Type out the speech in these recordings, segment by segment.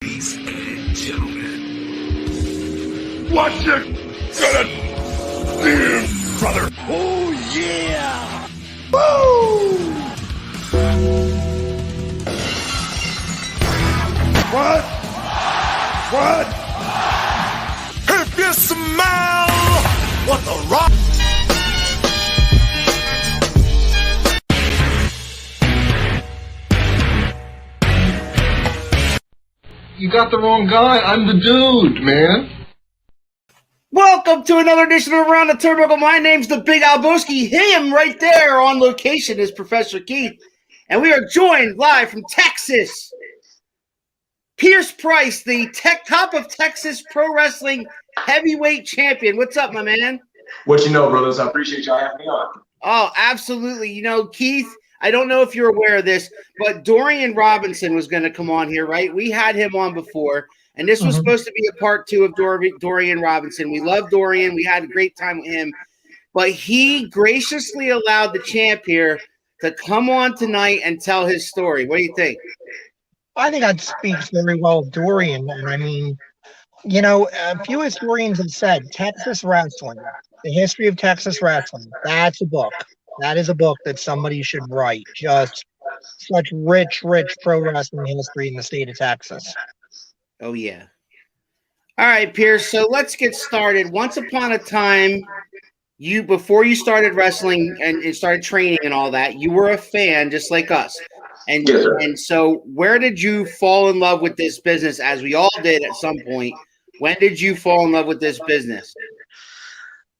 Ladies and gentlemen, what you gonna do, brother? Oh yeah! Woo! What? If you smell what the rock. You got the wrong guy. I'm the dude, man. Welcome to another edition of Around the Turnbuckle. My name's the Big Albowski. Him right there on location is Professor Keith. And we are joined live from Texas. Pierce Price, the top of Texas pro wrestling heavyweight champion. What's up, my man? What you know, brothers? I appreciate y'all having me on. Oh, absolutely. You know, Keith, I don't know if you're aware of this, but Dorian Robinson was going to come on here, right? We had him on before, and this was supposed to be a part 2 of Dorian Robinson. We love Dorian. We had a great time with him, but he graciously allowed the champ here to come on tonight and tell his story. What do you think? I think that speaks very well of Dorian. I mean, you know, a few historians have said Texas wrestling, the history of Texas wrestling, that's a book. That is a book that somebody should write. Just such rich pro wrestling history in the state of Texas. Oh, yeah. All right, Pierce. So let's get started. Once upon a time, before you started wrestling and started training and all that, you were a fan just like us. And, Yes, sir. and so where did you fall in love with this business, as we all did at some point? When did you fall in love with this business?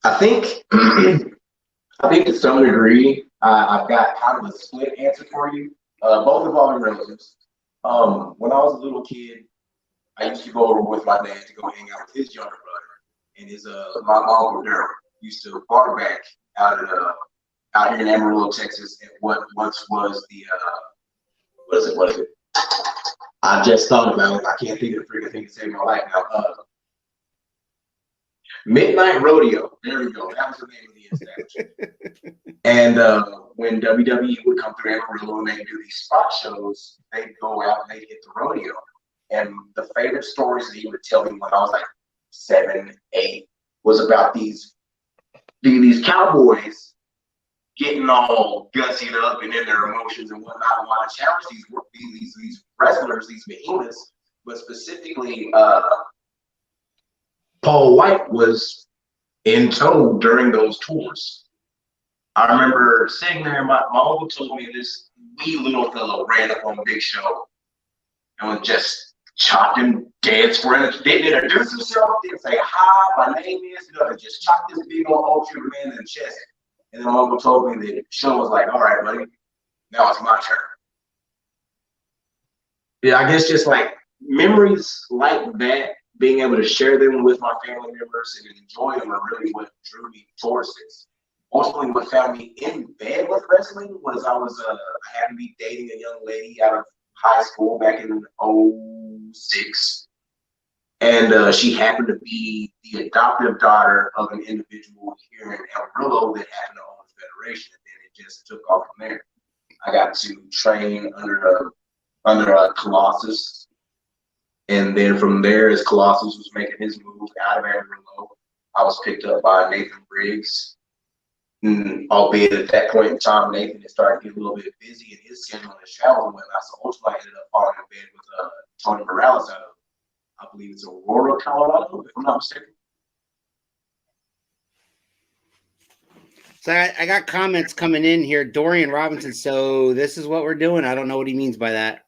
I think to some degree, I've got kind of a split answer for you. Both involving relatives. When I was a little kid, I used to go over with my dad to go hang out with his younger brother, and his my uncle Daryl used to quarterback out here in Amarillo, Texas, at what once was the what is it? I just thought about it. I can't think of the freaking thing to save my life now. Midnight Rodeo. There we go. That was the name of the establishment. And when WWE would come through Amarillo and they do these spot shows, they'd go out and they'd hit the rodeo. And the favorite stories that he would tell me when I was like 7, 8 was about these cowboys getting all gussied up and in their emotions and whatnot, and want to challenge these wrestlers, these behemoths, but specifically Paul White was in tow during those tours. I remember sitting there, my uncle told me this wee little fellow ran up on Big Show and was just chopped him dead spread. Didn't introduce himself, didn't say hi, my name is, just chopped this big old ultra man in the chest. And then my uncle told me that Show was like, all right, buddy, now it's my turn. Yeah, I guess just like memories like that, being able to share them with my family members and enjoy them are really what drew me towards this. Ultimately, what found me in bed with wrestling was I happened to be dating a young lady out of high school back in '06. And she happened to be the adoptive daughter of an individual here in Amarillo that happened to own the federation. And then it just took off from there. I got to train under a Colossus. And then from there, as Colossus was making his move out of Amarillo, I was picked up by Nathan Briggs. Albeit at that point in time, Nathan had started getting a little bit busy in his schedule and his travel and whatnot. So ultimately, I ended up falling in bed with Tony Morales out of, I believe it's Aurora, Colorado, if I'm not mistaken. So I got comments coming in here. Dorian Robinson, so this is what we're doing. I don't know what he means by that.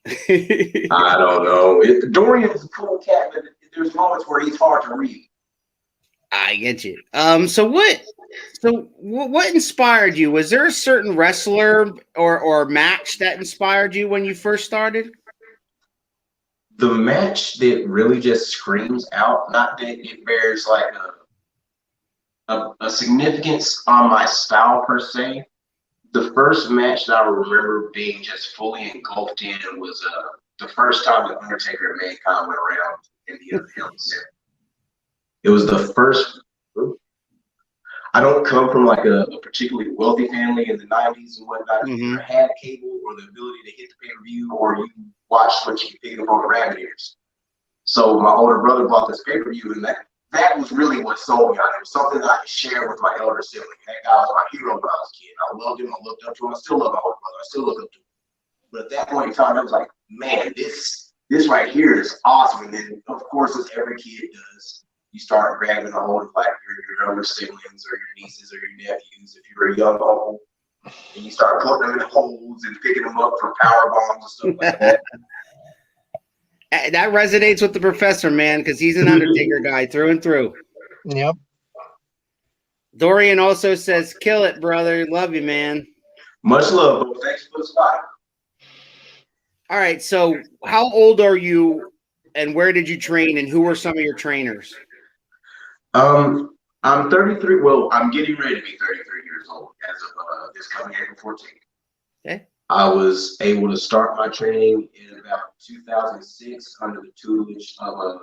I don't know. Dorian's a cool cat, but there's moments where he's hard to read. I get you. So what inspired you? Was there a certain wrestler or match that inspired you when you first started? The match that really just screams out, not that it bears like a significance on my style per se. The first match that I remember being just fully engulfed in was the first time the Undertaker and Mankind went around in the Hell in a Cell. It was the first. I don't come from like a particularly wealthy family in the 90s and whatnot. You either had cable or the ability to hit the pay-per-view, or you watch what you pick up on the rabbit ears. So my older brother bought this pay-per-view, and that was really what sold me on it. It was something that I could share with my elder sibling. That guy was my hero when I was a kid. I loved him. I looked up to him. I still love my older brother. I still look up to him. But at that point in time, I was like, man, this right here is awesome. And then, of course, as every kid does, you start grabbing a hold of like your younger siblings or your nieces or your nephews if you're a young uncle, and you start putting them in holes and picking them up for power bombs and stuff like that. That resonates with the professor, man, because he's an Undertaker guy through and through. Yep. Dorian also says, "Kill it, brother. Love you, man." Much love, bro. Thanks for the spot. All right. So, how old are you, and where did you train, and who were some of your trainers? I'm 33. Well, I'm getting ready to be 33 years old as of this coming April 14th. Okay. I was able to start my training in about 2006 under the tutelage of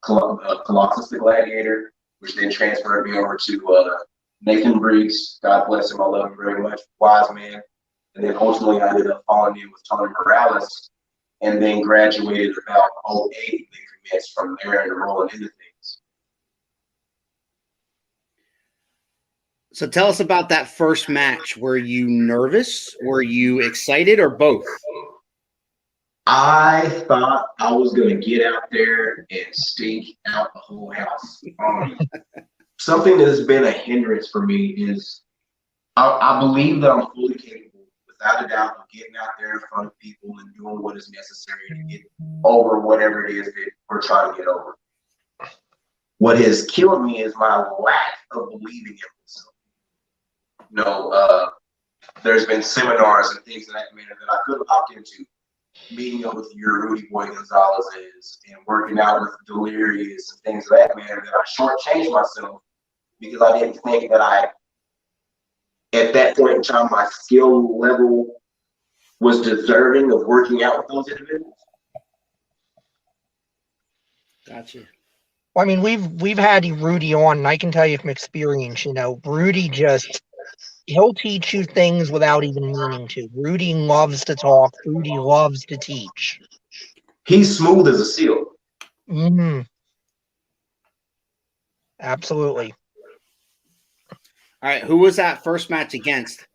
Colossus the Gladiator, which then transferred me over to Nathan Briggs. God bless him. I love him very much. Wise man. And then ultimately I ended up falling in with Tony Morales, and then graduated about 08 and then commenced from there and rolling into things. So tell us about that first match. Were you nervous? Were you excited, or both? I thought I was going to get out there and stink out the whole house. Something that has been a hindrance for me is I believe that I'm fully capable, without a doubt, of getting out there in front of people and doing what is necessary to get over whatever it is that we're trying to get over. What has killed me is my lack of believing in myself. There's been seminars and things of that manner that I could have opted into, meeting up with your Rudy Boy Gonzalez's and working out with Delirious and things of that manner, that I shortchanged myself because I didn't think that at that point in time, my skill level was deserving of working out with those individuals. Gotcha. Well, I mean, we've had Rudy on, and I can tell you from experience, Rudy he'll teach you things without even meaning to. Rudy loves to talk. Rudy loves to teach. He's smooth as a seal. Mm-hmm. Absolutely. All right. Who was that first match against?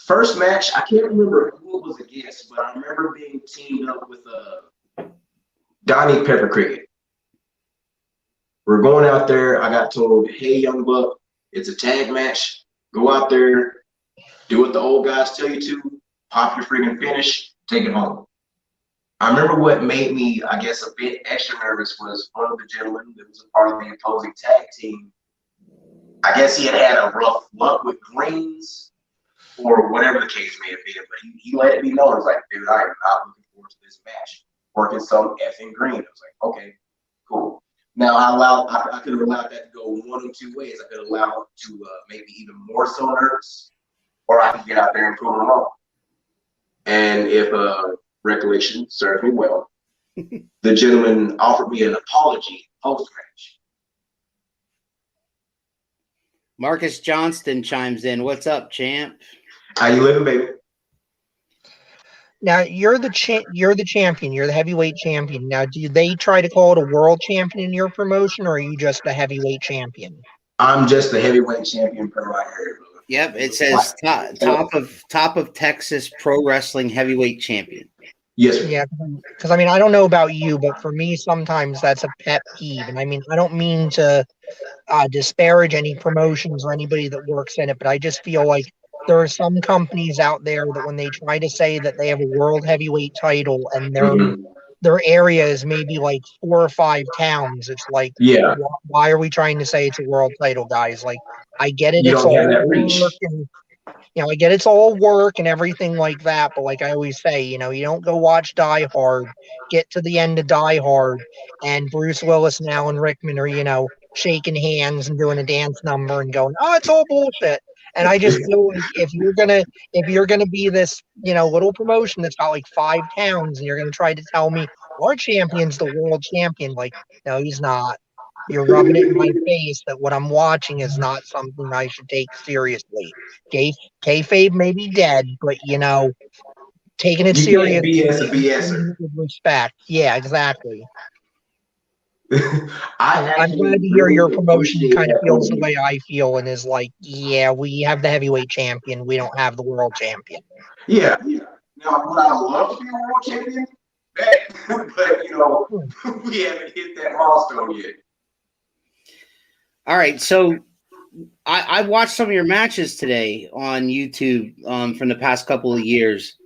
First match, I can't remember who it was against, but I remember being teamed up with Donnie Pepper Cricket. We're going out there. I got told, hey, young buck, it's a tag match. Go out there, do what the old guys tell you to, pop your freaking finish, take it home. I remember what made me, I guess, a bit extra nervous was one of the gentlemen that was a part of the opposing tag team. I guess he had a rough luck with greens or whatever the case may have been, but he let it be known. I was like, dude, I am not looking forward to this match. Working some effing green. I was like, okay, cool. Now I could have allowed that to go one of two ways. I could allow it to maybe even more so nervous, or I could get out there and prove them wrong. And if recollection serves me well, the gentleman offered me an apology post-match. Marcus Johnston chimes in. What's up, champ? How you living, baby? Now you're the champion. You're the heavyweight champion. Now, do they try to call it a world champion in your promotion, or are you just a heavyweight champion? I'm just the heavyweight champion per my area. Yep, it says top of Texas pro wrestling heavyweight champion. Yes, sir. Yeah, because I mean, I don't know about you, but for me, sometimes that's a pet peeve. And I mean, I don't mean to disparage any promotions or anybody that works in it, but I just feel like there are some companies out there that when they try to say that they have a world heavyweight title and their area is maybe like 4 or 5 towns, it's like, yeah, why are we trying to say it's a world title, guys? Like, I get it, it's all work, and I get it's all work and everything like that, but like I always say, you don't go watch Die Hard, get to the end of Die Hard, and Bruce Willis and Alan Rickman are shaking hands and doing a dance number and going, oh, it's all bullshit. And I just feel like if you're gonna be this, little promotion that's got like 5 towns, and you're gonna try to tell me our champion's the world champion, like, no, he's not. You're rubbing it in my face that what I'm watching is not something I should take seriously. Kayfabe may be dead, but taking it You can't seriously BS a BSer. with respect. Yeah, exactly. I I'm actually glad to hear really your promotion appreciate kind of that feels from the you. way I feel and is like, yeah, we have the heavyweight champion. We don't have the world champion. Yeah. Now, would I love to be a world champion? But we haven't hit that milestone yet. All right, so I watched some of your matches today on YouTube from the past couple of years.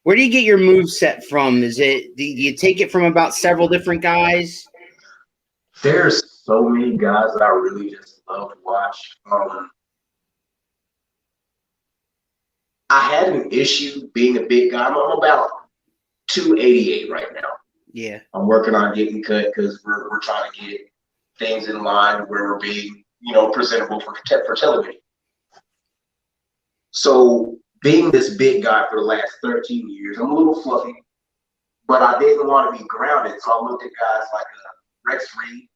Where do you get your move set from? Do you take it from about several different guys? There's so many guys that I really just love to watch. I had an issue being a big guy. I'm about 288 right now. Yeah. I'm working on getting cut because we're trying to get things in line where we're being, presentable for television. So being this big guy for the last 13 years, I'm a little fluffy, but I didn't want to be grounded. So I looked at guys like Rex Reed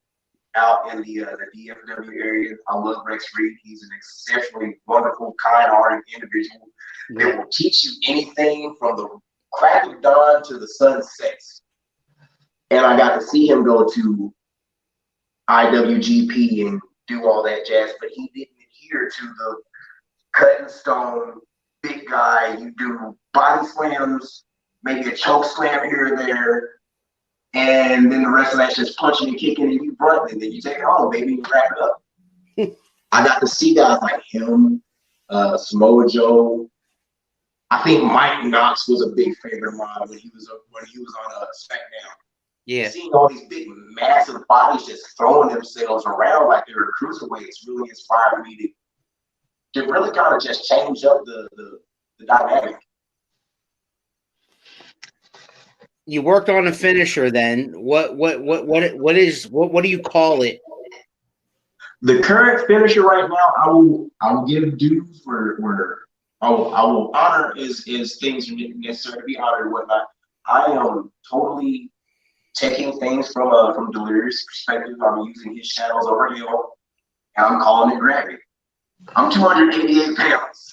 out in the DFW area. I love Rex Reed. He's an exceptionally wonderful, kind-hearted individual that will teach you anything from the crack of dawn to the sun sets. And I got to see him go to IWGP and do all that jazz, but he didn't adhere to the cut and stone, big guy. You do body slams, maybe a choke slam here and there, and then the rest of that's just punching and kicking and you brunt, and then you take it home, baby, and wrap it up. I got to see guys like him, Samoa Joe. I think Mike Knox was a big favorite of mine when he was on SmackDown. Yeah. Seeing all these big, massive bodies just throwing themselves around like they were cruiserweights really inspired me to really kind of just change up the dynamic. You worked on a finisher then. What do you call it? The current finisher right now, I will give dues where I will honor is things necessary to be honored and whatnot. I am totally taking things from Delirious' perspective. I'm using his shadows over hill, and I'm calling it gravity. I'm 288 pounds.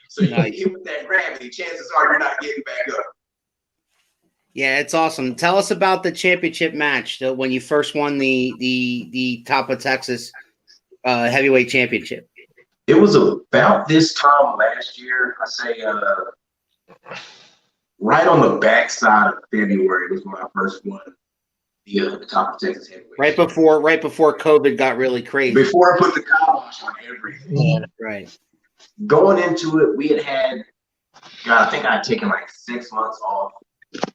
So you get hit with that gravity, chances are you're not getting back up. Yeah, it's awesome. Tell us about the championship match when you first won the Top of Texas heavyweight championship. It was about this time last year. I say right on the backside of February was when I first won the Top of Texas heavyweight. Right before COVID got really crazy. Before I put the kibosh on everything. Right. Going into it, we had God, I think I had taken like 6 months off.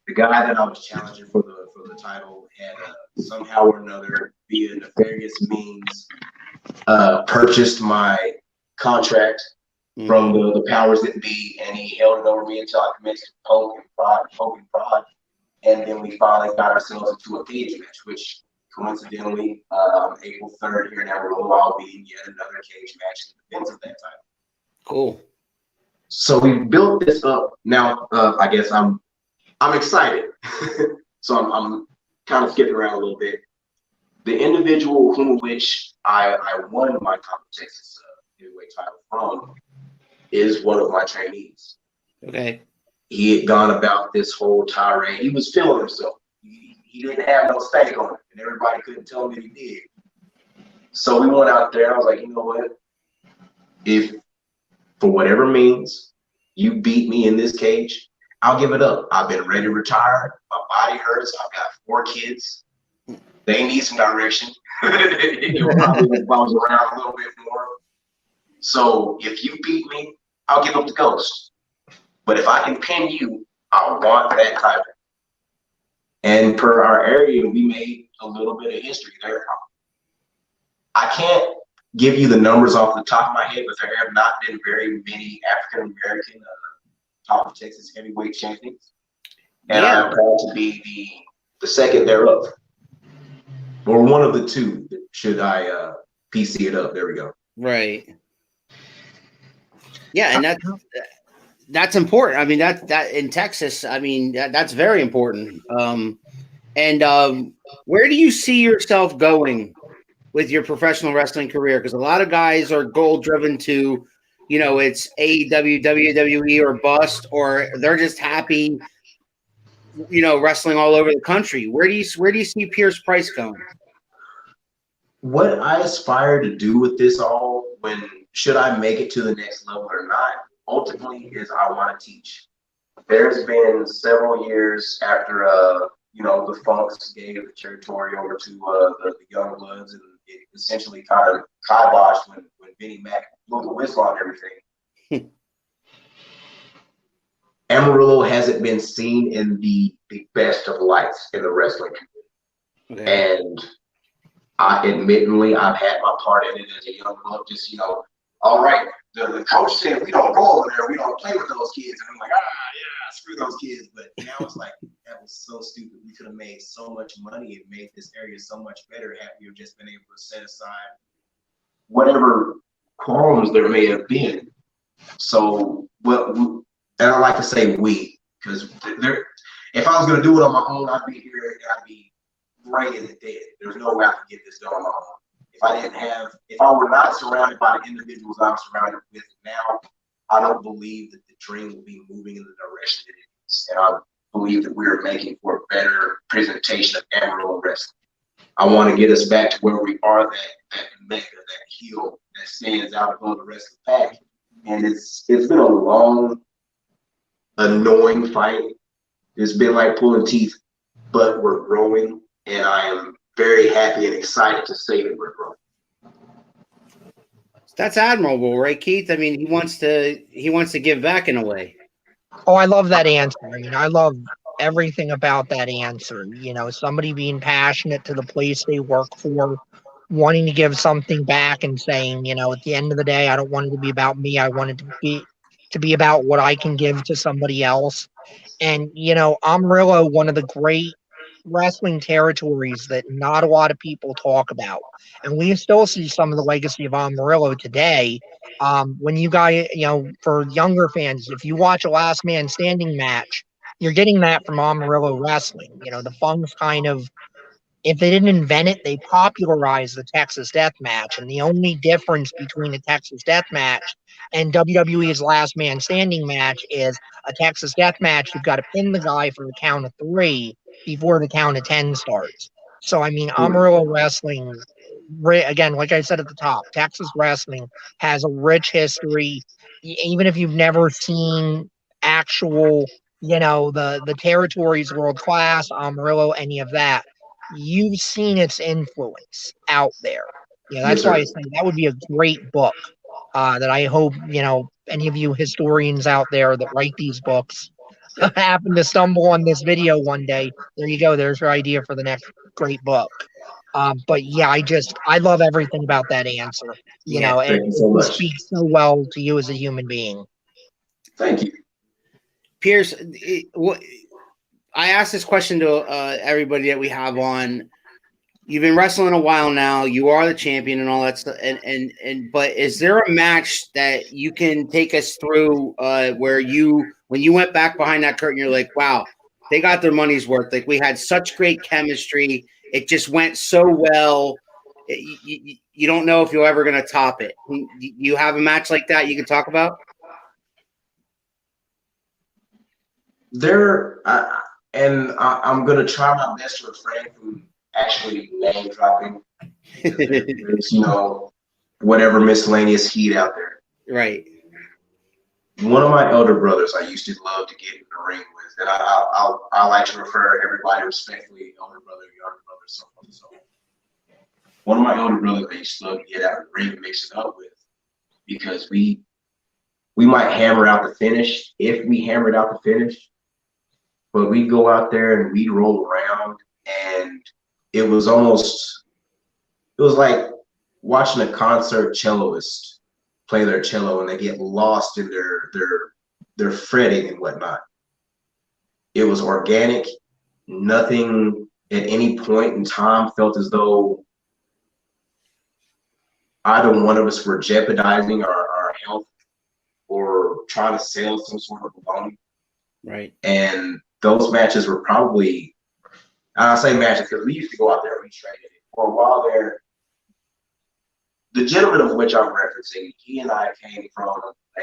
The guy that I was challenging for the title had somehow or another, via nefarious means, purchased my contract from the powers that be, and he held it over me until I commenced to poke and prod, and then we finally got ourselves into a cage match, which coincidentally, April 3rd here in Amarillo, I'll be yet another cage match in defense of that title. Cool. So we built this up. Now, I guess I'm excited. So I'm kind of skipping around a little bit. The individual whom which I won my Top of Texas heavyweight title from is one of my trainees. Okay. He had gone about this whole tirade. He was feeling himself. He didn't have no stake on it, and everybody couldn't tell him that he did. So we went out there, and I was like, you know what? If, for whatever means, you beat me in this cage, I'll give it up. I've been ready to retire. My body hurts. I've got 4 kids. They need some direction. Probably bounce around a little bit more. So if you beat me, I'll give up the ghost. But if I can pin you, I want that title. And per our area, we made a little bit of history there. I can't give you the numbers off the top of my head, but there have not been very many African American Top of Texas heavyweight champions. And I'm proud to be the second thereof. Or one of the two, should I PC it up. There we go. Right. Yeah, and that's important. I mean, that in Texas, I mean, that's very important. And where do you see yourself going with your professional wrestling career? Because a lot of guys are goal driven to, it's AEW, WWE or bust, or they're just happy, wrestling all over the country. Where do you see Pierce Price going? What I aspire to do with this all, should I make it to the next level or not, ultimately is I want to teach. There's been several years after, the Funks gave the territory over to the Young Bloods, and it essentially kind of kiboshed when Vinnie Mac blew the whistle on everything. Amarillo hasn't been seen in the best of lights in the wrestling community. Okay. And admittedly, I've had my part in it as a young buck, just, all right, the coach said we don't go over there, we don't play with those kids. And I'm like, yeah, screw those kids. But now it's like, that was so stupid. We could have made so much money and made this area so much better had we just been able to set aside whatever quarrels there may have been. So, and I like to say we, because if I was going to do it on my own, I'd be here and I'd be right in the dead. There's no way I could get this done on my own. If I were not surrounded by the individuals I'm surrounded with now, I don't believe that the dream will be moving in the direction it is. And I believe that we're making for a better presentation of Amarillo wrestling. I want to get us back to where we are, that mecca, that heel that stands out above the rest of the pack. And it's been a long, annoying fight. It's been like pulling teeth, but we're growing, and I am very happy and excited to say that we're growing. That's admirable, right, Keith? I mean, he wants to give back in a way. Oh, I love that answer. I mean, I love everything about that answer. Somebody being passionate to the place they work for, wanting to give something back and saying, at the end of the day, I don't want it to be about me. I want it to be about what I can give to somebody else. And, Amarillo, one of the great wrestling territories that not a lot of people talk about. And we still see some of the legacy of Amarillo today. When you guys, for younger fans, if you watch a last man standing match, you're getting that from Amarillo wrestling. The Funks kind of, if they didn't invent it, they popularized the Texas Death Match. And the only difference between a Texas Death Match and WWE's last man standing match is a Texas Death Match, you've got to pin the guy for the count of 3 before the count of 10 starts. So, I mean, Amarillo wrestling, again, like I said at the top, Texas wrestling has a rich history. Even if you've never seen actual, the territories world class, Amarillo, any of that, you've seen its influence out there. That's why I think that would be a great book that I hope, any of you historians out there that write these books happen to stumble on this video one day. There you go. There's your idea for the next great book. But yeah, I love everything about that answer. It speaks so well to you as a human being. Thank you. Pierce, I asked this question to everybody that we have on. You've been wrestling a while now. You are the champion and all that stuff. But is there a match that you can take us through where when you went back behind that curtain, you're like, wow, they got their money's worth. Like, we had such great chemistry. It just went so well. You don't know if you're ever going to top it. You have a match like that you can talk about? I'm going to try my best to refrain from actually name dropping. There's, whatever miscellaneous heat out there. Right. One of my elder brothers I used to love to get in the ring with, and I like to refer everybody respectfully, elder brother, younger brother, so on and so on. One of my elder brothers I used to love to get out of the ring and mix it up with, because we might hammer out the finish if we hammered out the finish, but we'd go out there and we'd roll around, and it was like watching a concert celloist play their cello and they get lost in their fretting and whatnot. It was organic. Nothing at any point in time felt as though either one of us were jeopardizing our health or trying to sell some sort of baloney. Right. And those matches were probably, I say matches because we used to go out there and we traded it. For a while there, the gentleman of which I'm referencing, he and I came from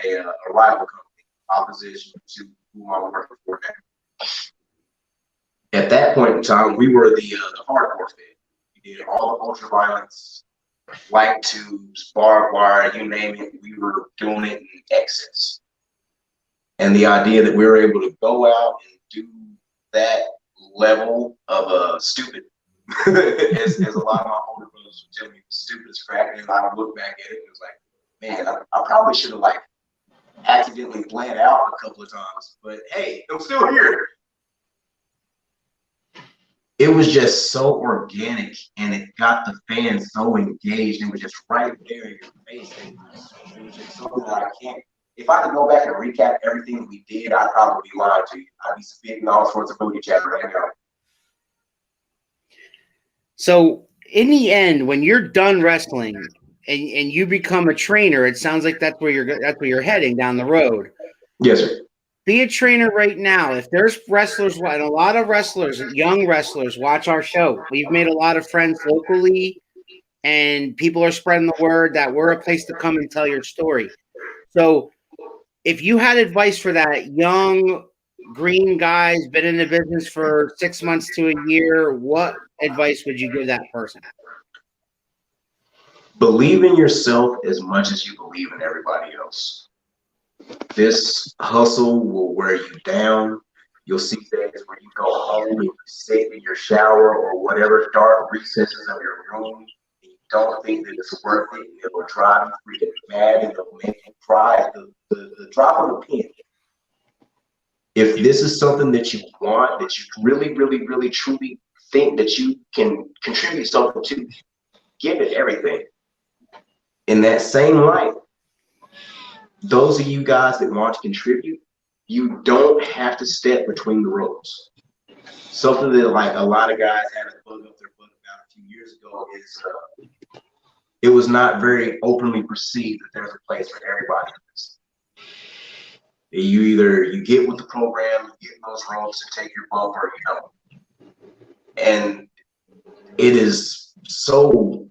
a rival company, opposition to who I'm working for now. At that point in time, we were the hardcore fit. We did all the ultra violence, light tubes, barbed wire, you name it. We were doing it in excess. And the idea that we were able to go out and do that level of stupid, as a lot of my older brothers would tell me, stupid as crap. And I look back at it and it was like, man, I probably should have like accidentally bled out a couple of times, but hey, I'm still here. It was just so organic and it got the fans so engaged. It was just right there in your face. It was just something that I can't. If I could go back and recap everything we did, I'd probably be lying to you. I'd be spitting all sorts of booty chatter right now. So in the end, when you're done wrestling and you become a trainer, it sounds like that's where you're heading down the road. Yes, sir. Be a trainer right now. If there's wrestlers, and a lot of wrestlers, young wrestlers, watch our show. We've made a lot of friends locally, and people are spreading the word that we're a place to come and tell your story. So if you had advice for that young green guy who's been in the business for 6 months to a year, what advice would you give that person? Believe in yourself as much as you believe in everybody else. This hustle will wear you down. You'll see days where you go home and you sit in your shower or whatever dark recesses of your room and you don't think that it's worth it, and it will drive you freaking mad and it'll make you cry at the drop of a pin. If this is something that you want, that you really, really, really, truly think that you can contribute something to, give it everything. In that same light, those of you guys that want to contribute, you don't have to step between the ropes. Something that like a lot of guys had a bug up their butt about a few years ago is it was not very openly perceived that there's a place for everybody. You get with the program, you get those ropes and take your bump, or you don't. And it is so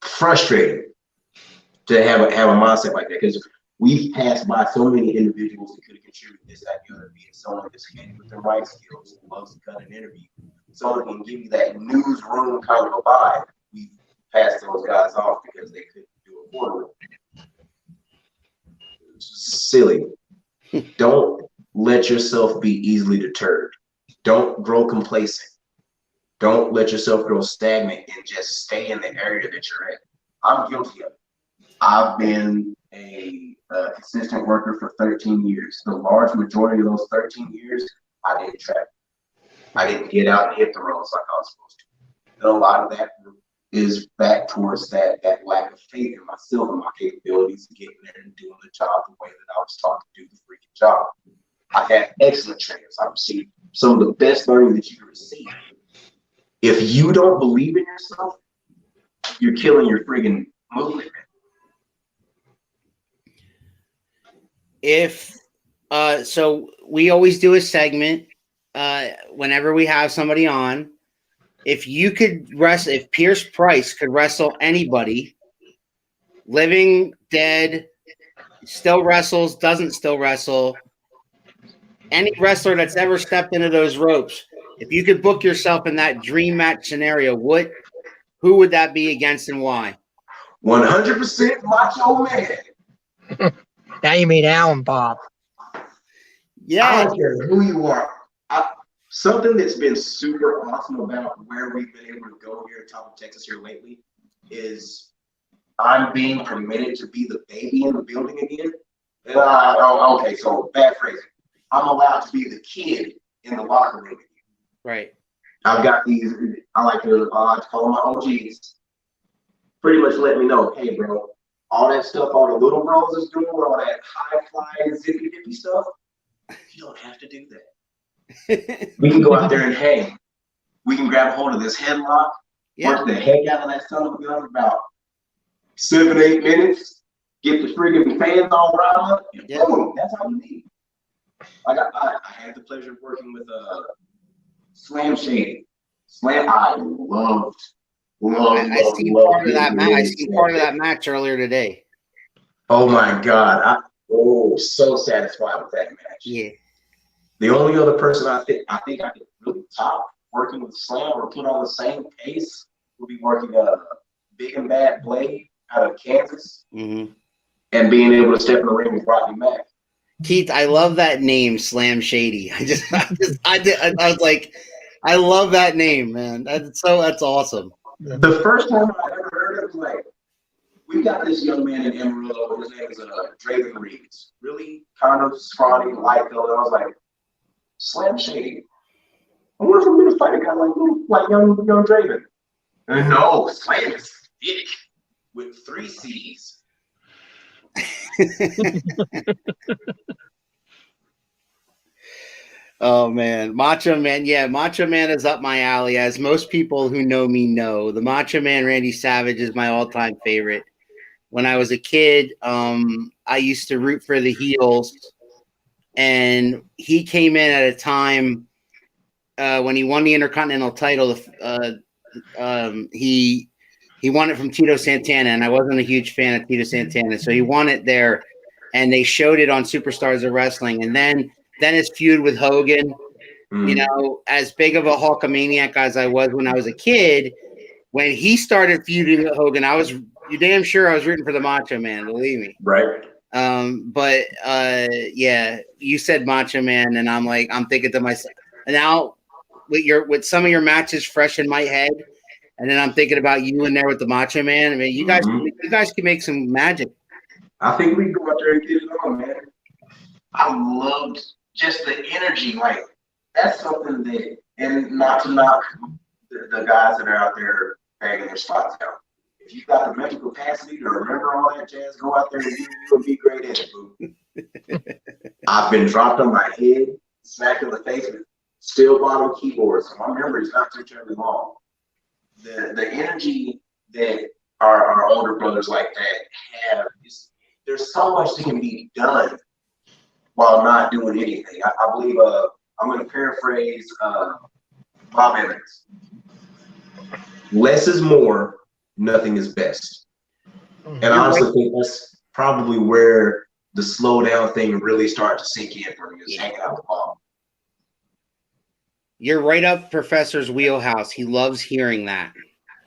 frustrating to have a mindset like that, because we've passed by so many individuals that could have contributed this, that, the other, being someone that's handy with their right skills, loves to cut an interview, someone can give you that newsroom kind of a vibe. We've passed those guys off because they couldn't do it for them. Silly. Don't let yourself be easily deterred. Don't grow complacent. Don't let yourself grow stagnant and just stay in the area that you're in. I'm guilty of it. I've been a consistent worker for 13 years. The large majority of those 13 years, I didn't travel. I didn't get out and hit the roads like I was supposed to. And a lot of that is back towards that lack of faith in myself and my capabilities of getting there and doing the job the way that I was taught to do the freaking job. I had excellent trainers. I received some of the best learning that you can receive. If you don't believe in yourself, you're killing your friggin' movement. So we always do a segment whenever we have somebody on. If you could wrestle, if Pierce Price could wrestle anybody, living, dead, still wrestles, doesn't still wrestle, any wrestler that's ever stepped into those ropes, if you could book yourself in that dream match scenario, who would that be against and why? 100% Macho Man. Now you mean Alan Bob. Yeah. I don't care who you are. Something that's been super awesome about where we've been able to go here in Top of Texas here lately is I'm being permitted to be the baby in the building again. Okay, so bad phrasing. I'm allowed to be the kid in the locker room again. Right. I've got these, I like to call them my OGs. Pretty much let me know, hey, bro, all that stuff all the little bros is doing, all that high-flying, zippy-dippy stuff, you don't have to do that. We can go out there and hang. We can grab a hold of this headlock, work the heck out of that son of a gun for about 7-8 minutes, get the friggin' fans all riled up, and boom, that's how we leave. I had the pleasure of working with Slam Shady. I loved I seen love part of that match. I Slam seen part of Shady. that match earlier today. Oh my God. So satisfied with that match. Yeah. The only other person I think I could really top working with Slam or put on the same pace would be working Big and Bad Blade out of Kansas Mm-hmm. and being able to step in the ring with Rodney Mack. Keith, I love that name, Slam Shady. I was like, I love that name, man. That's awesome. The first time I ever heard it was like, we got this young man in Amarillo. His name is Draven Reeves. Really kind of scrawny, light build. I was like, Slam Shady. I wonder if I'm gonna fight a guy like young Draven. And no, Slam is thick with 3 C's. Oh man, Macho Man. Yeah, Macho Man is up my alley. As most people who know me know, the Macho Man Randy Savage is my all-time favorite. When I was a kid, I used to root for the heels, and he came in at a time when he won the Intercontinental title. He won it from Tito Santana, and I wasn't a huge fan of Tito Santana, so he won it there, and they showed it on Superstars of Wrestling, and then his feud with Hogan. You know, as big of a Hulkamaniac as I was when I was a kid, when he started feuding with Hogan, you damn sure I was rooting for the Macho Man, believe me. Right. But yeah, you said Macho Man, and I'm thinking to myself now with some of your matches fresh in my head, and then I'm thinking about you in there with the Macho Man. I mean, you guys can make some magic. I think we can go out there and get it on, man. I loved just the energy. Like, that's something that, and not to knock the guys that are out there banging their spots out. If you've got the mental capacity to remember all that jazz, go out there and you'll be great at it, boo. I've been dropped on my head, smacked in the face with steel bottom keyboards, so my memory is not too terribly long. The energy that our older brothers like that have, there's so much that can be done while not doing anything. I believe I'm going to paraphrase Bob Evans. Less is more, nothing is best. And I honestly think that's probably where the slow down thing really started to sink in for me, is hanging out with Bob. You're right up Professor's wheelhouse. He loves hearing that.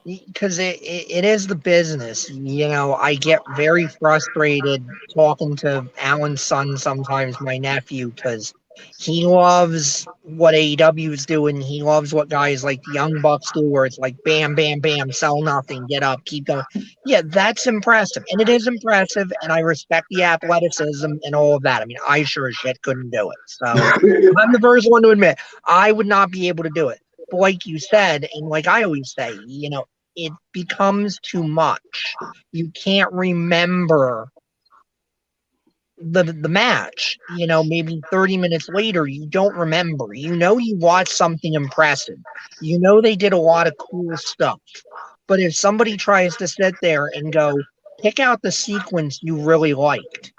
Because it is the business. You know, I get very frustrated talking to Alan's son sometimes, my nephew, because he loves what AEW is doing. He loves what guys like the Young Bucks do, where it's like bam, bam, bam, sell nothing, get up, keep going. Yeah, that's impressive. And it is impressive, and I respect the athleticism and all of that. I mean, I sure as shit couldn't do it. So I'm the first one to admit I would not be able to do it. But like you said, and like I always say, you know, it becomes too much. You can't remember the match. You know, maybe 30 minutes later, you don't remember. You know, you watched something impressive. You know, they did a lot of cool stuff. But if somebody tries to sit there and go, pick out the sequence you really liked,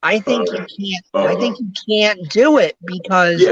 I think you can't. I think you can't do it because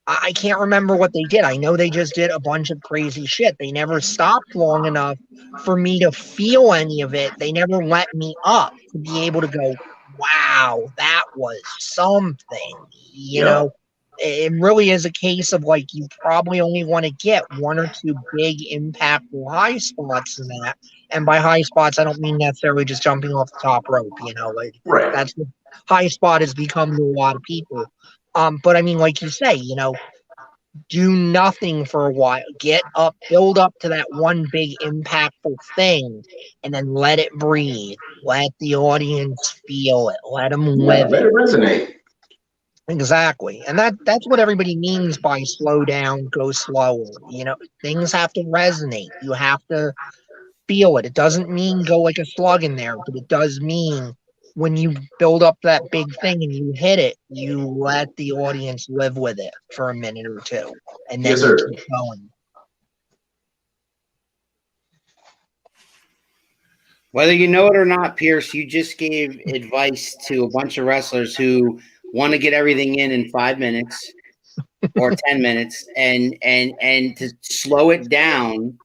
I can't remember what they did. I know they just did a bunch of crazy shit. They never stopped long enough for me to feel any of it. They never let me up to be able to go, wow, that was something. You know, it really is a case of like, you probably only want to get 1 or 2 big impactful high spots in that. And by high spots, I don't mean necessarily just jumping off the top rope, you know, like that's what high spot has become to a lot of people. But I mean, like you say, you know, do nothing for a while, get up, build up to that one big impactful thing, and then let it breathe. Let the audience feel it. Let them live let it resonate. Exactly. And that's what everybody means by slow down, go slower. You know, things have to resonate. You have to feel it. It doesn't mean go like a slug in there, but it does mean when you build up that big thing and you hit it, you let the audience live with it for a minute or two, and then you keep going. Whether you know it or not, Pierce, you just gave advice to a bunch of wrestlers who want to get everything in 5 minutes or 10 minutes, and to slow it down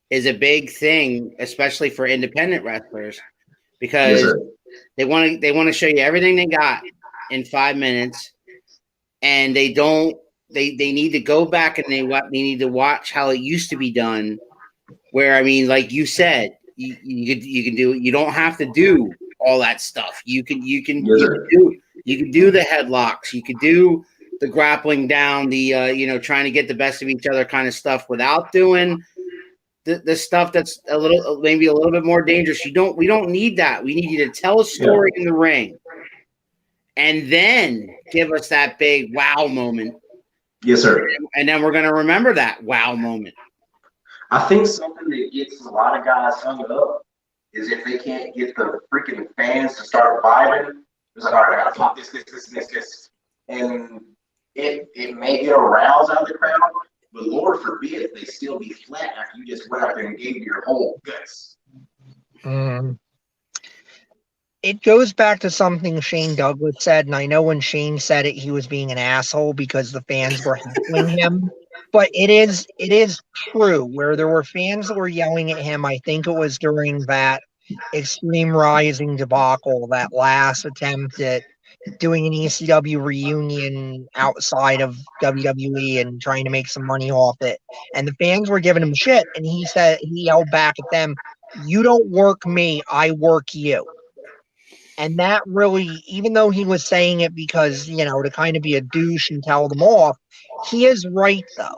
is a big thing, especially for independent wrestlers, Yes, because sir. they want to show you everything they got in 5 minutes, and they need to go back and they need to watch how it used to be done. Where, I mean, like you said, you can do, you don't have to do all that stuff. Yes, sir. You can do the headlocks, you could do the grappling down, the trying to get the best of each other kind of stuff without doing the stuff that's maybe a little bit more dangerous. We don't need that. We need you to tell a Yeah. story in the ring and then give us that big wow moment. Yes, sir. And then we're going to remember that wow moment. I think something that gets a lot of guys hung up is if they can't get the freaking fans to start vibing. It's like, all right, I gotta pop this. And it may get a rouse out of the crowd, but Lord forbid they still be flat after you just went out there and gave your whole guts. It goes back to something Shane Douglas said, and I know when Shane said it, he was being an asshole because the fans were heckling him. But it is true where there were fans that were yelling at him. I think it was during that Extreme Rising debacle, that last attempt at doing an ECW reunion outside of WWE and trying to make some money off it. And the fans were giving him shit, and he yelled back at them, "You don't work me, I work you." And that really, even though he was saying it because, to kind of be a douche and tell them off, he is right, though.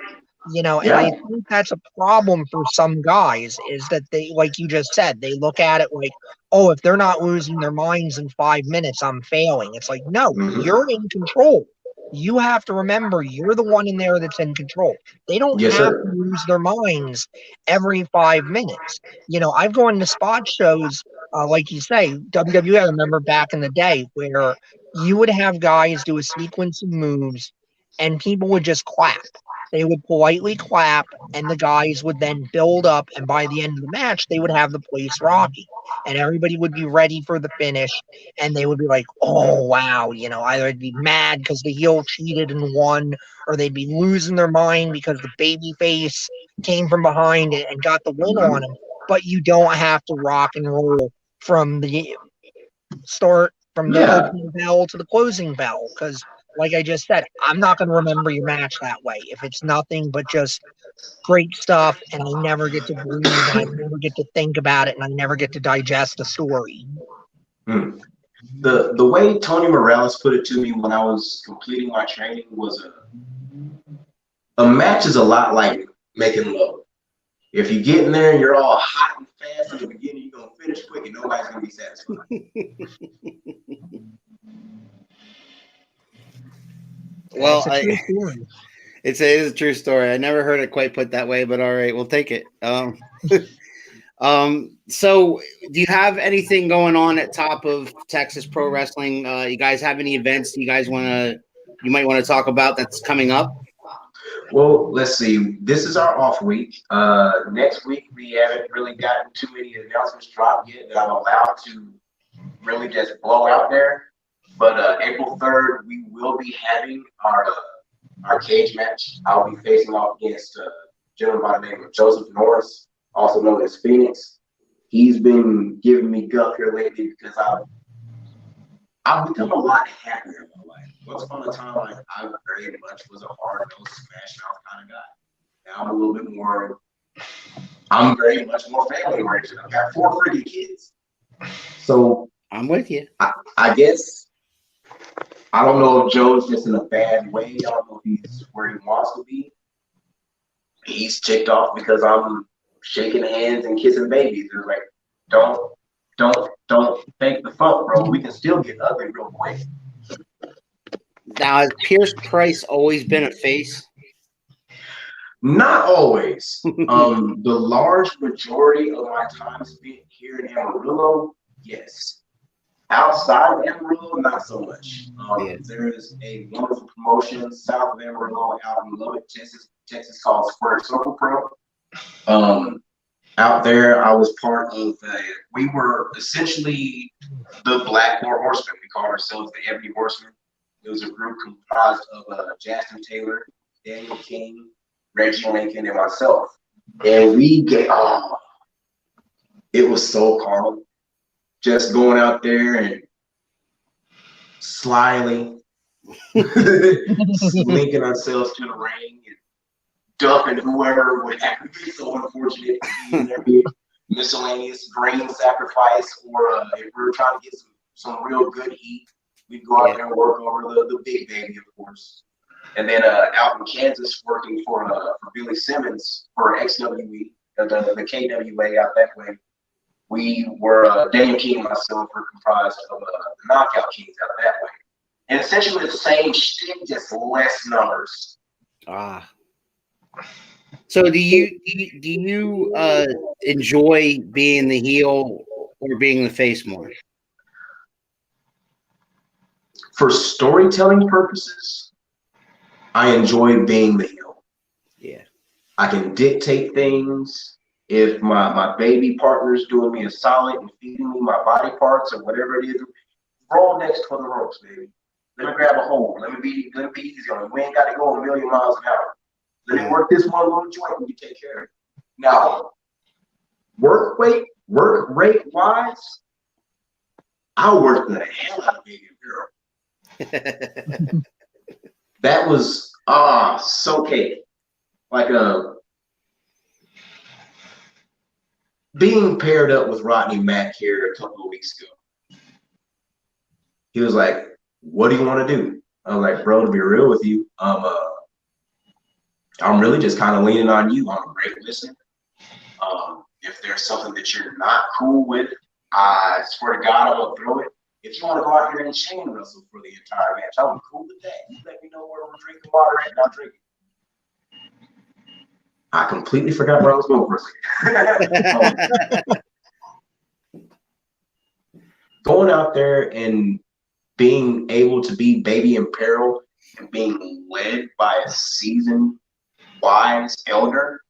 And I think that's a problem for some guys is that they, like you just said, they look at it like, oh, if they're not losing their minds in 5 minutes, I'm failing. It's like, no, you're in control. You have to remember you're the one in there that's in control. They don't Yes, have sir. to lose their minds every 5 minutes. I've gone to spot shows, like you say, WWE, I remember back in the day where you would have guys do a sequence of moves and people would just clap. They would politely clap, and the guys would then build up, and by the end of the match, they would have the place rocking, and everybody would be ready for the finish, and they would be like, "Oh wow!" Either they'd be mad because the heel cheated and won, or they'd be losing their mind because the baby face came from behind and got the win on them. But you don't have to rock and roll from the Yeah. opening bell to the closing bell because like I just said, I'm not going to remember your match that way if it's nothing but just great stuff and I never get to breathe and I never get to think about it and I never get to digest the story. The way Tony Morales put it to me when I was completing my training was a match is a lot like making love. If you get in there and you're all hot and fast in the beginning, you're going to finish quick and nobody's going to be satisfied. Well, It's it is a true story. I never heard it quite put that way, but all right, we'll take it. So do you have anything going on at top of Texas Pro Wrestling? You guys have any events you might want to talk about that's coming up? Well, let's see. This is our off week. Next week, we haven't really gotten too many announcements dropped yet that I'm allowed to really just blow out there. But April 3rd, we will be having our cage match. I'll be facing off against a gentleman by the name of Joseph Norris, also known as Phoenix. He's been giving me guff here lately because I've become a lot happier in my life. Once upon a time, I very much was a hard-nosed, smash-mouth kind of guy. Now I'm very much more family-oriented. I've got 4 freaking kids. So I'm with you. I guess I don't know if Joe's just in a bad way. I don't know if he's where he wants to be. He's ticked off because I'm shaking hands and kissing babies. They're like, don't fake the funk, bro. We can still get ugly real quick. Now, has Pierce Price always been a face? Not always. The large majority of my time spent here in Amarillo, yes. Outside of Amarillo, not so much. There is a wonderful promotion south of Amarillo out in Lubbock, Texas called Square Circle Pro. Out there, I was part of we were essentially the Black Horsemen. We called ourselves the Ebony Horsemen. It was a group comprised of Justin Taylor, Daniel King, Reggie Lincoln, and myself. And we get, it was so calm. Just going out there and slyly linking ourselves to the ring and dumping whoever would have to be so unfortunate to be in there, be it miscellaneous grain sacrifice, or if we were trying to get some real good heat, we'd go out there and work over the big baby, of course. And then out in Kansas, working for Billy Simmons for XWE, the KWA out that way. We were, Daniel King and myself were comprised of the Knockout Kings out that way. And essentially the same shit, just less numbers. So do you enjoy being the heel or being the face more? For storytelling purposes, I enjoy being the heel. Yeah. I can dictate things. If my baby partner's doing me a solid and feeding me my body parts or whatever it is, roll next for the ropes, baby. Let me grab a hold. Let me be easy on you. We ain't got to go a million miles an hour. Let me work this one little joint and you take care of it. Now, work rate wise, I worked the hell out of Baby Girl. That was so cake. Like being paired up with Rodney Mack here a couple of weeks ago. He was like, "What do you want to do?" I was like, "Bro, to be real with you, I'm really just kind of leaning on you. I'm a great listener. If there's something that you're not cool with, I swear to God, I'm gonna throw it. If you want to go out here and chain wrestle for the entire match, I'm cool with that. You let me know where we're drinking water at, and I'll drink it." I completely forgot where I was going for a second. Going out there and being able to be baby in peril and being led by a seasoned, wise elder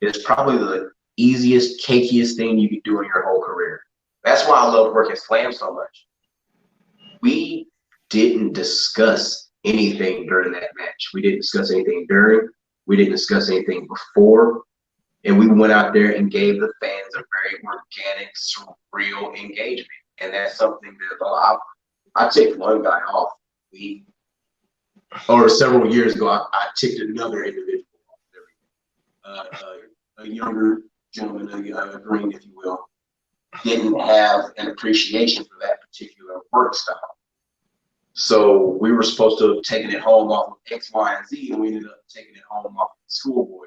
is probably the easiest, cakiest thing you could do in your whole career. That's why I love working Slam so much. We didn't discuss anything during that match. We didn't discuss anything during. We didn't discuss anything before. And we went out there and gave the fans a very organic, surreal engagement. And that's something that I ticked one guy off. Several years ago, I ticked another individual off. A younger gentleman, a green, if you will, didn't have an appreciation for that particular work style. So we were supposed to have taken it home off of X, Y, and Z, and we ended up taking it home off of the Schoolboy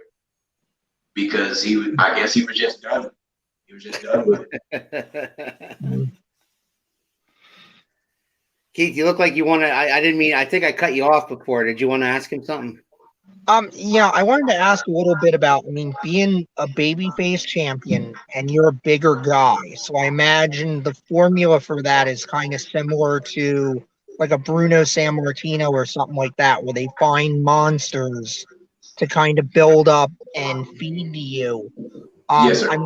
because I guess he was just done. He was just done with it. Keith, you look like you want to. I didn't mean. I think I cut you off before. Did you want to ask him something? Yeah, I wanted to ask a little bit about, being a babyface champion and you're a bigger guy. So I imagine the formula for that is kind of similar to like a Bruno Sammartino or something like that, where they find monsters to kind of build up and feed to you. Yes, sir.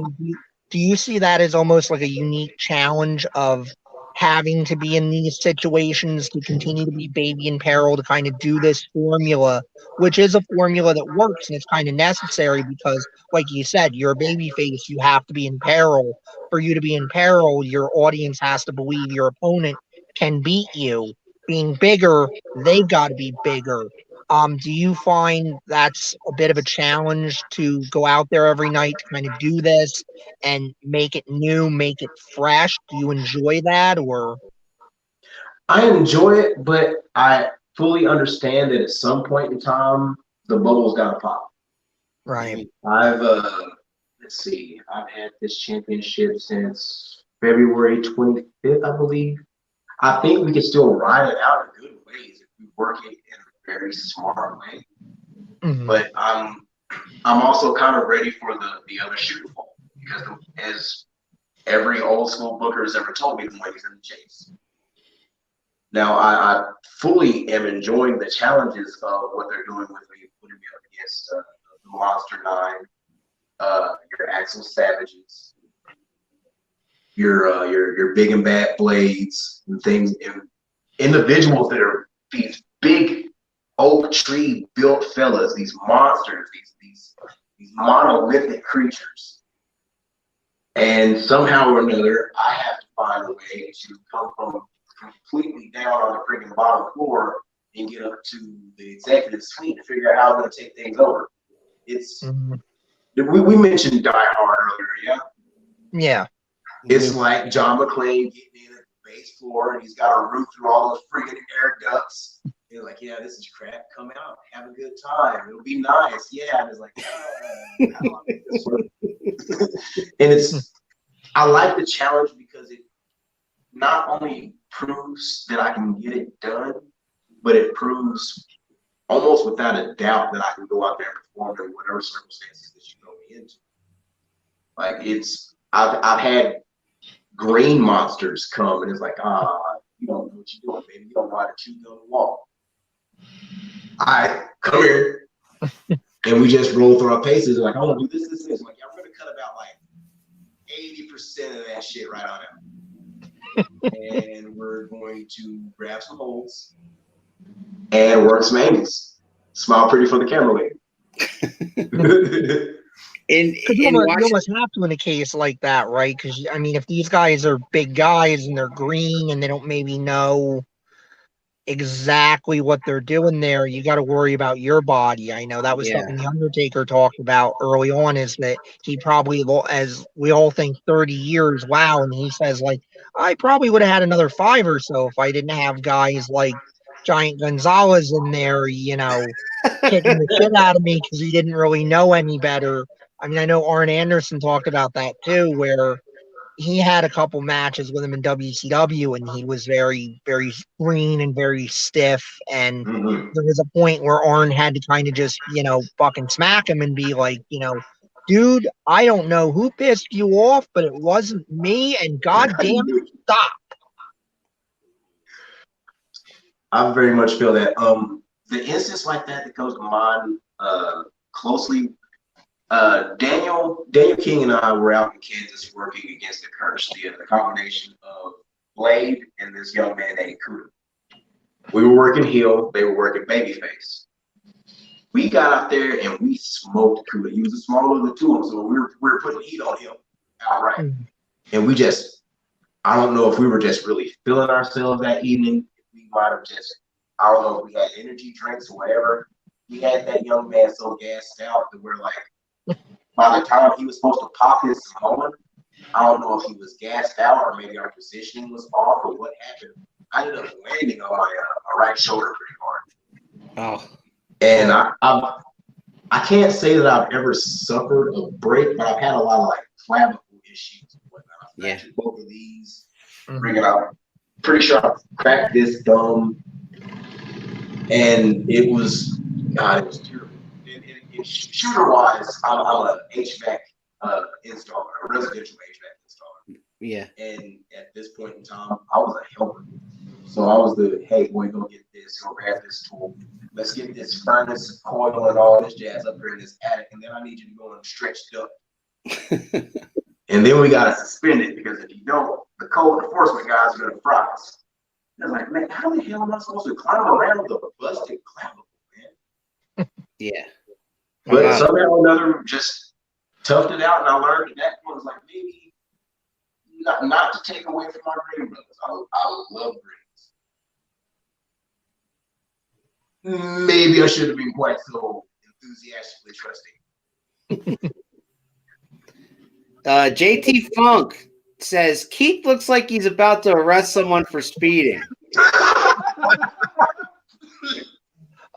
Do you see that as almost like a unique challenge of having to be in these situations to continue to be baby in peril to kind of do this formula, which is a formula that works and it's kind of necessary because, like you said, you're a baby face, you have to be in peril. For you to be in peril, your audience has to believe your opponent can beat you. Being bigger, they've got to be bigger. Do you find that's a bit of a challenge to go out there every night to kind of do this and make it new, make it fresh? Do you enjoy that, or? I enjoy it, but I fully understand that at some point in time, the bubble's got to pop. Right. Let's see, I've had this championship since February 25th, I believe. I think we can still ride it out in good ways if we work it in a very smart way. Mm-hmm. But I'm also kind of ready for the other shoe to fall because as every old school booker has ever told me, the money's in the chase. Now I fully am enjoying the challenges of what they're doing with me, putting me up against the Monster Nine, your Axel Savages, your big and bad Blades and things, and individuals that are these big oak tree built fellas, these monsters, these monolithic creatures. And somehow or another, I have to find a way to come from completely down on the freaking bottom floor and get up to the executive suite to figure out how I'm going to take things over. It's we mentioned Die Hard earlier, yeah? Yeah. It's like John McClane getting in at the base floor and he's got to root through all those freaking air ducts. He's like, yeah, this is crap. Come out, have a good time. It'll be nice. Yeah. And it's like, how do I make this work? And I like the challenge because it not only proves that I can get it done, but it proves almost without a doubt that I can go out there and perform in whatever circumstances that you throw me into. Like I've had green monsters come and it's like, you don't know what you're doing, baby. You don't know how to chew on the wall. I come here and we just roll through our paces. Like, I want to do this. I'm like, yeah, I'm going to cut about like 80% of that shit right on out. And we're going to grab some holds and work some angles. Smile pretty for the camera lady. You almost have to in a case like that, right? Because, I mean, if these guys are big guys and they're green and they don't maybe know exactly what they're doing there, you got to worry about your body. I know that was something the Undertaker talked about early on, is that he probably, as we all think, 30 years, wow, and he says, like, I probably would have had another 5 or so if I didn't have guys like Giant Gonzalez in there, you know, kicking the shit out of me because he didn't really know any better. I mean, I know Arn Anderson talked about that too, where he had a couple matches with him in WCW and he was very, very green and very stiff. And there was a point where Arn had to kind of just, you know, fucking smack him and be like, you know, dude, I don't know who pissed you off, but it wasn't me. And goddamn, stop. I very much feel that. The instance like that comes to mind closely. Daniel King and I were out in Kansas working against the Curse, the combination of Blade and this young man named Kuda. We were working heel, they were working babyface. We got out there and we smoked Kuda. He was the smaller of the two of them, so we were putting heat on him outright. And we just, I don't know if we were just really feeling ourselves that evening. We might have just, I don't know if we had energy drinks or whatever. We had that young man so gassed out that we're like, by the time he was supposed to pop his Samoan, I don't know if he was gassed out or maybe our positioning was off or what happened. I ended up landing on my right shoulder pretty hard. Oh. And I can't say that I've ever suffered a break, but I've had a lot of like clavicle issues and whatnot. I've fractured both of these. Bringing up, pretty sure I cracked this thumb, and it was terrible. Shooter wise, I'm a HVAC installer, a residential HVAC installer. Yeah. And at this point in time, I was a helper. So I was hey, boy, go get this, go grab this tool. Let's get this furnace, coil, and all this jazz up here in this attic, and then I need you to go and stretch it up. And then we gotta suspend it, because if you don't, the code enforcement guys are gonna fry us. And I was like, man, how the hell am I supposed to climb around the busted clavicle, man? Yeah. But somehow or another, just toughed it out, and I learned at that point, was like, maybe not to take away from my green brothers. I love greens. Maybe I should have been quite so enthusiastically trusting. JT Funk says Keith looks like he's about to arrest someone for speeding.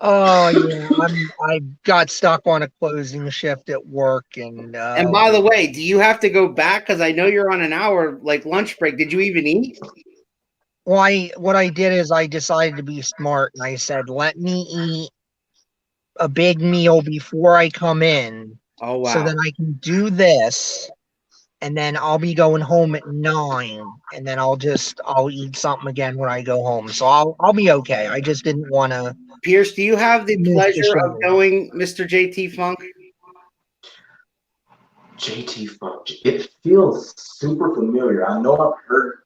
Oh yeah, I got stuck on a closing shift at work, and by the way, do you have to go back? Because I know you're on an hour like lunch break. Did you even eat? Well, what I did is I decided to be smart, and I said, let me eat a big meal before I come in. Oh wow! So then I can do this, and then I'll be going home at 9, and then I'll eat something again when I go home. So I'll be okay. I just didn't want to. Pierce, do you have the pleasure of knowing Mr. JT Funk? JT Funk. It feels super familiar. I know I've heard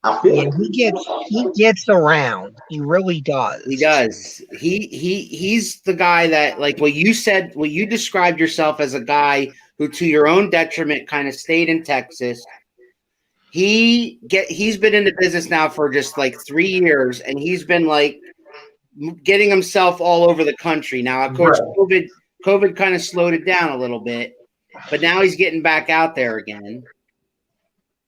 I feel Yeah, like he gets around. He really does. He does. He's the guy that, like what you said, what you described yourself as a guy who, to your own detriment, kind of stayed in Texas. He's been in the business now for just like 3 years, and he's been like getting himself all over the country. Now, of course, COVID kind of slowed it down a little bit, but now he's getting back out there again.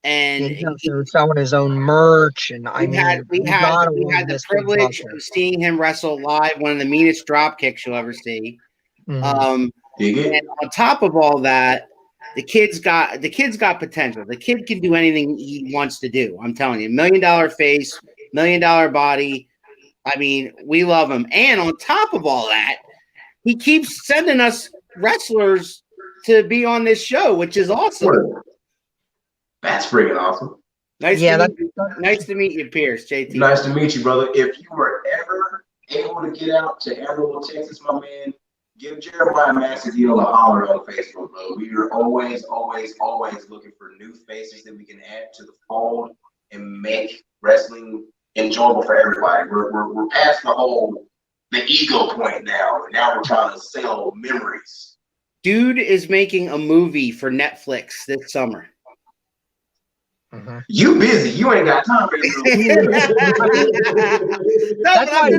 And He's out there selling his own merch, and I mean, we you had gotta the love this big privilege bucker. of seeing him wrestle live, one of the meanest drop kicks you'll ever see. Mhm. And on top of all that, the kid's got potential. The kid can do anything he wants to do. I'm telling you, $1 million face, $1 million body. I mean, we love him. And on top of all that, he keeps sending us wrestlers to be on this show, which is awesome. That's freaking awesome. Nice to meet you, Pierce. JT. Nice to meet you, brother. If you were ever able to get out to Amarillo, Texas, my man, give Jeremiah Maxfield a holler on Facebook, bro. We are always looking for new faces that we can add to the fold and make wrestling enjoyable for everybody. We're past the ego point now. Now we're trying to sell memories. Dude is making a movie for Netflix this summer. Mm-hmm. You busy? You ain't got time. That's why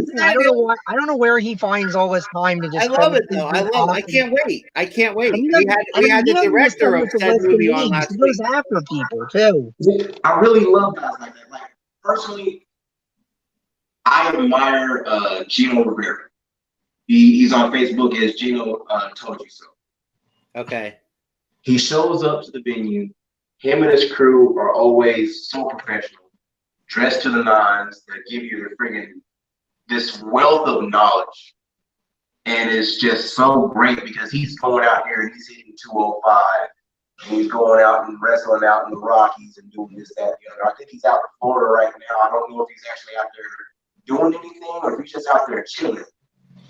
I don't know where he finds all this time to just. I love it though. I can't wait. We had the director of said movie on last week. He goes after people too. I really love guys like that. Like personally, I admire Gino Rivera. He's on Facebook as Gino Told You So. Okay. He shows up to the venue. Him and his crew are always so professional, dressed to the nines. They give you this wealth of knowledge. And it's just so great because he's going out here and he's hitting 205. And he's going out and wrestling out in the Rockies and doing this, that, and the other. I think he's out in Florida right now. I don't know if he's actually out there doing anything or if he's just out there chilling.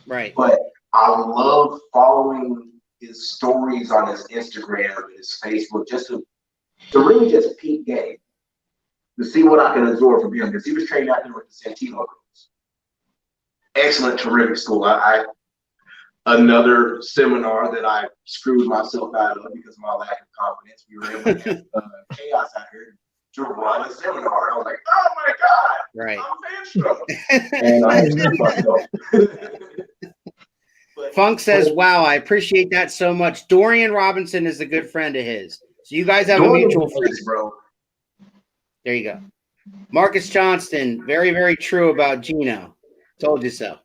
Right. But I love following his stories on his Instagram and his Facebook just to really just peep game, to see what I can absorb from him, because he was trained out there with the Santino girls. Excellent, terrific school. Another seminar that I screwed myself out of because of my lack of confidence. We were able to have chaos out here to run a seminar. I was like, oh my God, right. I'm fan and I screwed myself. Funk says, wow, I appreciate that so much. Dorian Robinson is a good friend of his. So you guys have a mutual friend, bro. There you go. Marcus Johnston, very, very true about Gino. Told you so.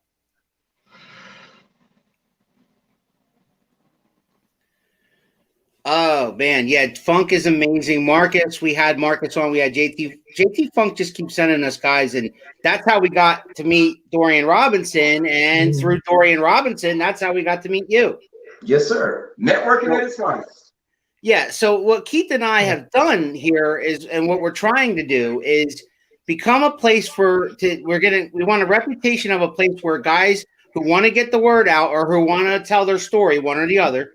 Oh man, yeah, Funk is amazing. Marcus, we had Marcus on. We had JT. JT Funk just keeps sending us guys, and that's how we got to meet Dorian Robinson. And through Dorian Robinson, that's how we got to meet you. Yes, sir. Networking at its finest. Yeah, so what Keith and I have done here is, and what we're trying to do is become a place we want a reputation of a place where guys who want to get the word out or who want to tell their story, one or the other,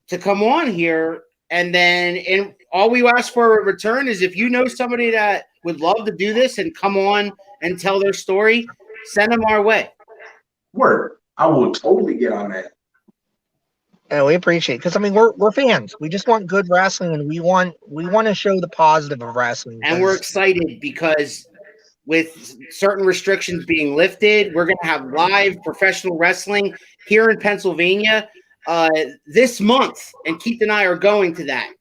to come on here. And then all we ask for in return is if you know somebody that would love to do this and come on and tell their story, send them our way. Word. I will totally get on that. And we appreciate it because I mean we're fans. We just want good wrestling, and we want to show the positive of wrestling. And we're excited because with certain restrictions being lifted, we're going to have live professional wrestling here in Pennsylvania this month, and Keith and I are going to that.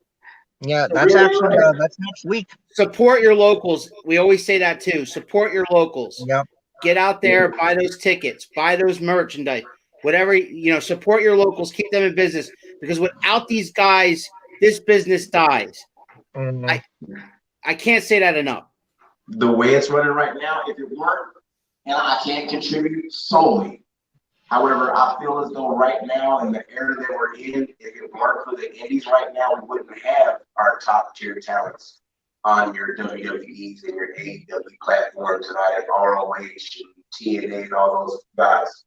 Yeah, that's actually that's next week. Support your locals. We always say that too. Support your locals. Yep. Get out there, buy those tickets, buy those merchandise. Whatever, support your locals, keep them in business, because without these guys, this business dies. Mm-hmm. I can't say that enough. The way it's running right now, if it weren't, and I can't contribute solely. However, I feel as though right now in the era that we're in, if it weren't for the indies right now, we wouldn't have our top tier talents on your WWEs and your AEW platforms and ROH and TNA and all those guys.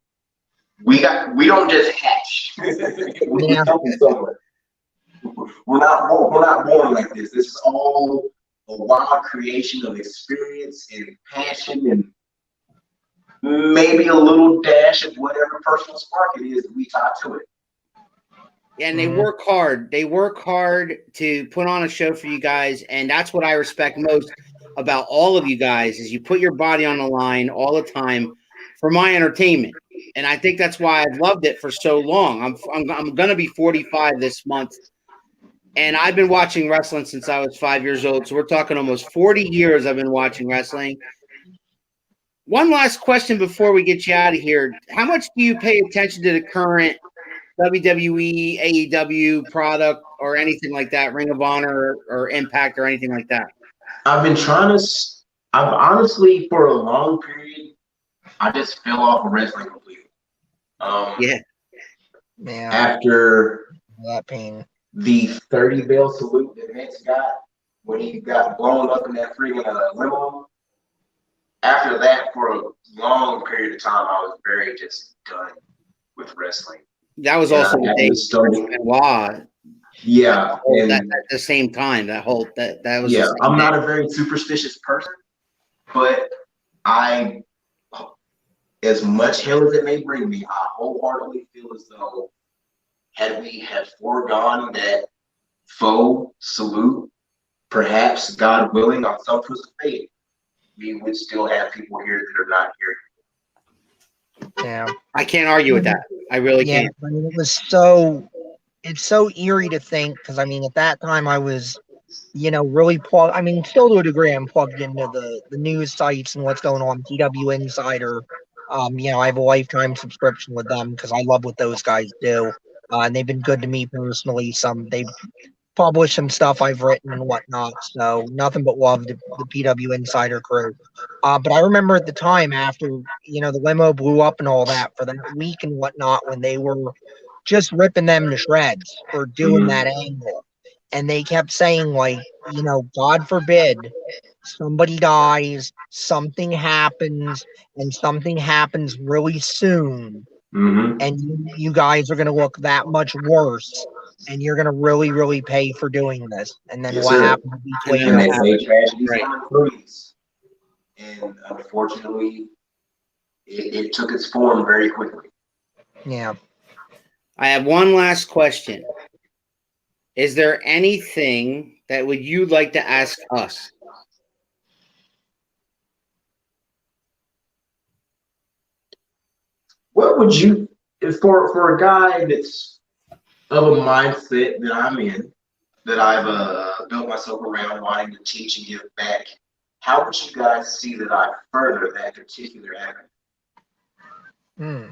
We don't just hatch. We're not born like this. This is all wild creation of experience and passion and maybe a little dash of whatever personal spark it is that we tie to it. And they work hard. They work hard to put on a show for you guys, and that's what I respect most about all of you guys is you put your body on the line all the time for my entertainment. And I think that's why I've loved it for so long. I'm going to be 45 this month, and I've been watching wrestling since I was 5 years old. So we're talking almost 40 years I've been watching wrestling. One last question before we get you out of here. How much do you pay attention to the current WWE, AEW product or anything like that, Ring of Honor or Impact or anything like that? I've honestly, for a long period, I just fell off of wrestling completely. Yeah. After that pain, the 30 bell salute that Vince got when he got blown up in that freaking limo. After that, for a long period of time, I was very just done with wrestling. That was also the day Benoit. Yeah, and at the same time, that was. Yeah, I'm not a very superstitious person, but as much hell as it may bring me, I wholeheartedly feel as though had we foregone that faux salute, perhaps God willing, on some twist of fate, we would still have people here that are not here. Yeah, I can't argue with that. I really can't. I mean, it's so eerie to think because I mean, at that time I was, really plugged. I mean, still to a degree, I'm plugged into the news sites and what's going on. TW Insider. I have a lifetime subscription with them because I love what those guys do, and they've been good to me personally. They've published some stuff I've written and whatnot. So nothing but love to the PW Insider crew. But I remember at the time after, the limo blew up and all that for that week and whatnot when they were just ripping them to shreds for doing that angle. And they kept saying like, God forbid somebody dies, something happens, and something happens really soon. And you guys are going to look that much worse. And you're going to really, really pay for doing this. And then what happened? And they say tragedies come in threes. And unfortunately, it took its form very quickly. Yeah. I have one last question. Is there anything that you'd like to ask us? What would you, for a guy that's of a mindset that I'm in, that I've built myself around wanting to teach and give back, how would you guys see that I further that particular avenue?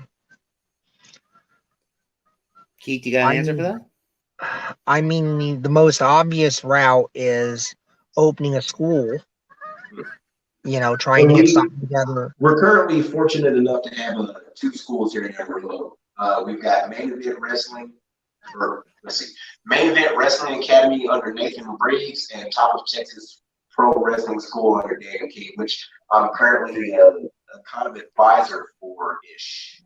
Keith, you got an answer for that? I mean, the most obvious route is opening a school, trying to get something together. We're currently fortunate enough to have 2 schools here in Amarillo. We've got Main Event Wrestling, Main Event Wrestling Academy under Nathan Briggs and Top of Texas Pro Wrestling School under Dan King, which I'm currently a kind of advisor for-ish.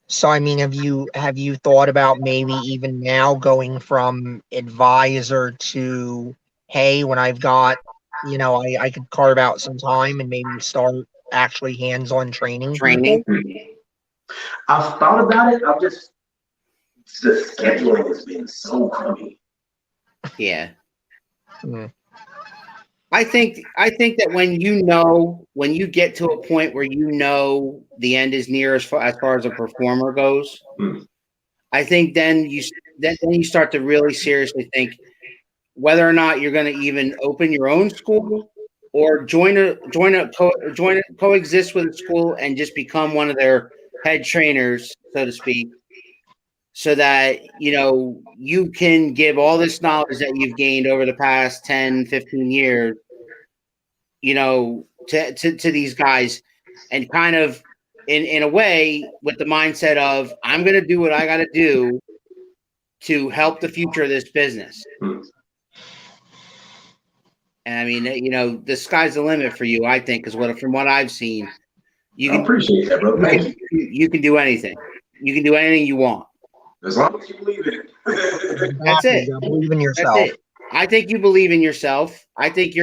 So, I mean, have you thought about maybe even now going from advisor to, hey, when I've got, I could carve out some time and maybe start actually hands-on training? I've thought about it. The scheduling has been so crummy. Yeah. I think that when you get to a point where the end is near as far as a performer goes, I think then you start to really seriously think whether or not you're going to even open your own school or coexist with a school and just become one of their head trainers, so to speak, so that, you can give all this knowledge that you've gained over the past 10, 15 years, to these guys and kind of in a way with the mindset of I'm going to do what I got to do to help the future of this business. And I mean, the sky's the limit for you, I think, is from what I've seen. I appreciate that, bro. Thank you. You can do anything. You can do anything you want. As long as you believe in it. That's it. Believe in yourself. I think you believe in yourself. I think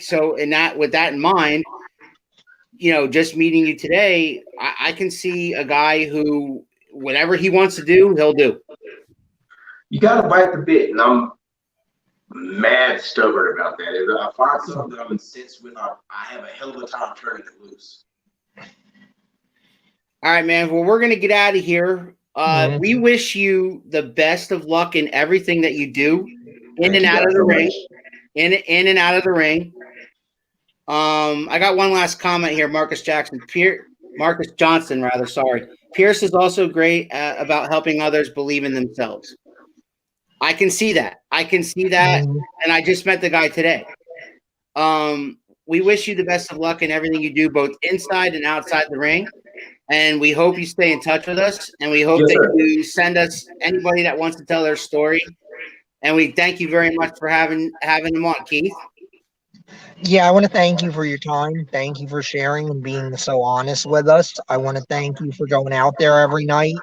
so. With that in mind, just meeting you today, I can see a guy who, whatever he wants to do, he'll do. You got to bite the bit, and I'm mad stubborn about that. If I find something that I'm incensed with, I have a hell of a time turning it loose. All right, man. Well, we're going to get out of here. We wish you the best of luck in everything that you do, in and out of the ring. In and out of the ring. I got one last comment here. Marcus Johnson, rather. Sorry. Pierce is also great about helping others believe in themselves. I can see that. And I just met the guy today. We wish you the best of luck in everything you do, both inside and outside the ring. And we hope you stay in touch with us. And we hope that you send us anybody that wants to tell their story. And we thank you very much for having them on, Keith. Yeah, I want to thank you for your time. Thank you for sharing and being so honest with us. I want to thank you for going out there every night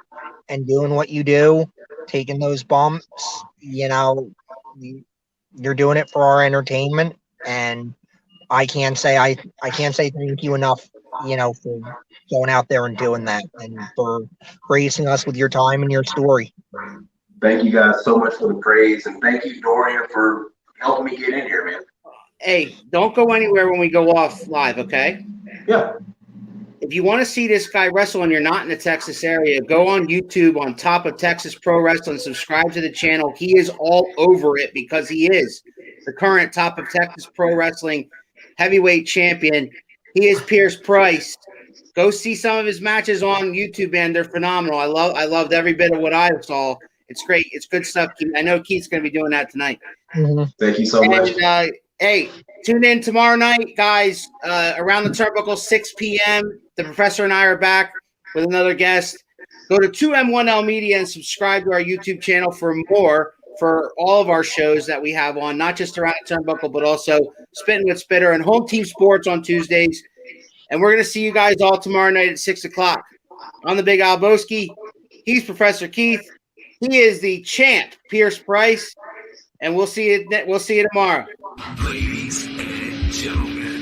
and doing what you do, taking those bumps. You're doing it for our entertainment, and I can't say thank you enough, for going out there and doing that and for gracing us with your time and your story. Thank you guys so much for the praise, and thank you, Dorian, for helping me get in here, man. Hey, don't go anywhere when we go off live, okay? Yeah. If you want to see this guy wrestle and you're not in the Texas area, go on YouTube on Top of Texas Pro Wrestling, subscribe to the channel. He is all over it because he is the current Top of Texas Pro Wrestling heavyweight champion. He is Pierce Price. Go see some of his matches on YouTube, man. They're phenomenal. I loved every bit of what I saw. It's great. It's good stuff. I know Keith's going to be doing that tonight. Mm-hmm. Thank you so much. Hey, tune in tomorrow night, guys, around the Turnbuckle, 6 p.m. The professor and I are back with another guest. Go to 2M1L Media and subscribe to our YouTube channel for all of our shows that we have on, not just around the Turnbuckle, but also Spitting with Spitter and Home Team Sports on Tuesdays. And we're going to see you guys all tomorrow night at 6 o'clock. I'm the Big Albowski. He's Professor Keith. He is the champ, Pierce Price. And we'll see you tomorrow. Ladies and gentlemen,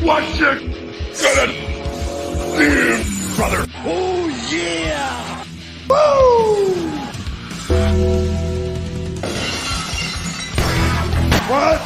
what you gonna do, brother? Oh yeah! Woo! What?